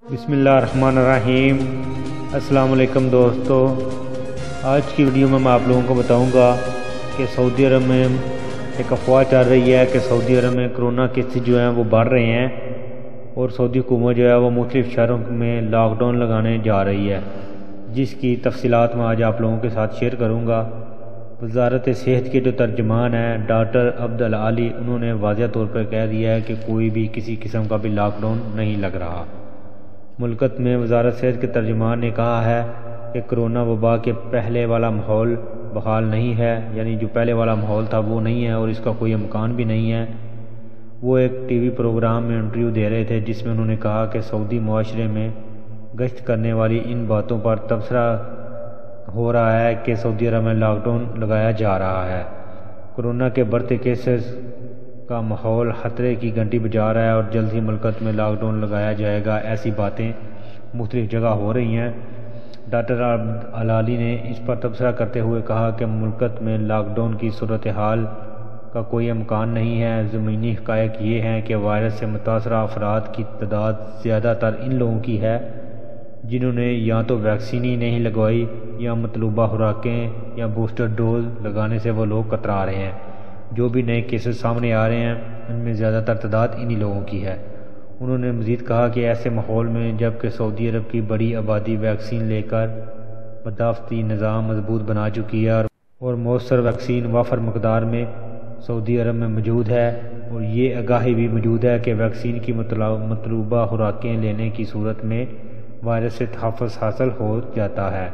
بسم اللہ الرحمن الرحیم۔ السلام علیکم دوستو، آج کی ویڈیو میں آپ لوگوں کو بتاؤں گا کہ سعودی عرب میں ایک افواہ چل رہی ہے کہ سعودی عرب میں کرونا کیسز جو ہیں وہ بڑھ رہے ہیں اور سعودی حکومت جو ہے وہ مختلف شہروں میں لاک ڈاؤن لگانے جا رہی ہے، جس کی تفصیلات میں آج آپ لوگوں کے ساتھ شیئر کروں گا۔ وزارت صحت کے جو ترجمان ہیں ڈاکٹر علی، انہوں نے واضح طور پر کہہ دیا ہے کہ کوئی بھی کسی قسم کا بھی لاک ڈاؤن نہیں لگ رہا۔ ملکت میں وزارت صحت کے ترجمان نے کہا ہے کہ کرونا وبا کے پہلے والا ماحول بحال نہیں ہے، یعنی جو پہلے والا ماحول تھا وہ نہیں ہے اور اس کا کوئی امکان بھی نہیں ہے۔ وہ ایک ٹی وی پروگرام میں انٹرویو دے رہے تھے جس میں انہوں نے کہا کہ سعودی معاشرے میں گشت کرنے والی ان باتوں پر تبصرہ ہو رہا ہے کہ سعودی عرب میں لاک ڈاؤن لگایا جا رہا ہے۔ کرونا کے بڑھتے کیسز کا ماحول خطرے کی گھنٹی بجا رہا ہے اور جلد ہی ملکت میں لاک ڈاؤن لگایا جائے گا، ایسی باتیں مختلف جگہ ہو رہی ہیں۔ ڈاکٹر علی نے اس پر تبصرہ کرتے ہوئے کہا کہ ملکت میں لاک ڈاؤن کی صورتحال کا کوئی امکان نہیں ہے۔ زمینی حقائق یہ ہیں کہ وائرس سے متاثرہ افراد کی تعداد زیادہ تر ان لوگوں کی ہے جنہوں نے یا تو ویکسین ہی نہیں لگوائی یا مطلوبہ خوراکیں یا بوسٹر ڈوز لگانے سے وہ لوگ کترا رہے ہیں۔ جو بھی نئے کیسز سامنے آ رہے ہیں ان میں زیادہ تر تعداد انہی لوگوں کی ہے۔ انہوں نے مزید کہا کہ ایسے ماحول میں جب کہ سعودی عرب کی بڑی آبادی ویکسین لے کر مدافعتی نظام مضبوط بنا چکی ہے اور مؤثر ویکسین وافر مقدار میں سعودی عرب میں موجود ہے، اور یہ آگاہی بھی موجود ہے کہ ویکسین کی مطلوبہ خوراکیں لینے کی صورت میں وائرس سے تحفظ حاصل ہو جاتا ہے۔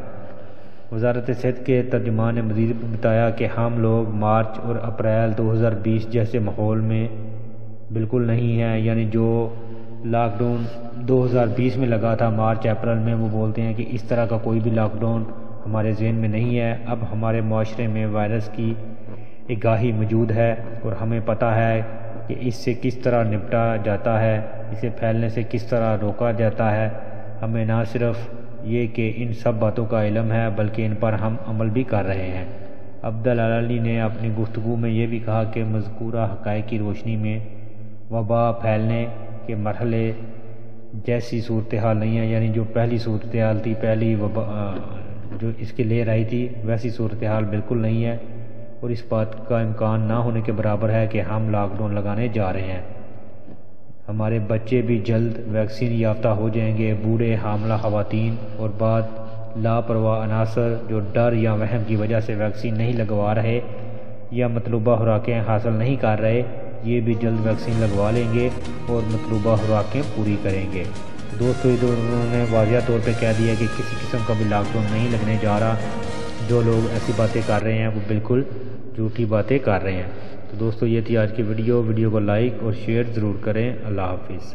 وزارت صحت کے ترجمان نے مزید بتایا کہ ہم لوگ مارچ اور اپریل 2020 جیسے ماحول میں بالکل نہیں ہیں، یعنی جو لاک ڈاؤن 2020 میں لگا تھا مارچ اپریل میں، وہ بولتے ہیں کہ اس طرح کا کوئی بھی لاک ڈاؤن ہمارے ذہن میں نہیں ہے۔ اب ہمارے معاشرے میں وائرس کی آگاہی موجود ہے اور ہمیں پتہ ہے کہ اس سے کس طرح نپٹا جاتا ہے، اسے پھیلنے سے کس طرح روکا جاتا ہے۔ ہمیں نہ صرف یہ کہ ان سب باتوں کا علم ہے بلکہ ان پر ہم عمل بھی کر رہے ہیں۔ علی نے اپنی گفتگو میں یہ بھی کہا کہ مذکورہ حقائق کی روشنی میں وبا پھیلنے کے مرحلے جیسی صورتحال نہیں ہے، یعنی جو پہلی صورتحال تھی، پہلی وبا جو اس کے لہر آئی تھی، ویسی صورتحال بالکل نہیں ہے، اور اس بات کا امکان نہ ہونے کے برابر ہے کہ ہم لاک ڈاؤن لگانے جا رہے ہیں۔ ہمارے بچے بھی جلد ویکسین یافتہ ہو جائیں گے۔ بوڑھے، حاملہ خواتین اور بعض لاپرواہ عناصر جو ڈر یا وہم کی وجہ سے ویکسین نہیں لگوا رہے یا مطلوبہ خوراکیں حاصل نہیں کر رہے، یہ بھی جلد ویکسین لگوا لیں گے اور مطلوبہ خوراکیں پوری کریں گے۔ دوستو، انہوں نے واضح طور پہ کہہ دیا کہ کسی قسم کا بھی لاک ڈاؤن نہیں لگنے جا رہا۔ جو لوگ ایسی باتیں کر رہے ہیں وہ بالکل جھوٹی باتیں کر رہے ہیں۔ تو دوستو، یہ تھی آج کی ویڈیو کو لائک اور شیئر ضرور کریں۔ اللہ حافظ۔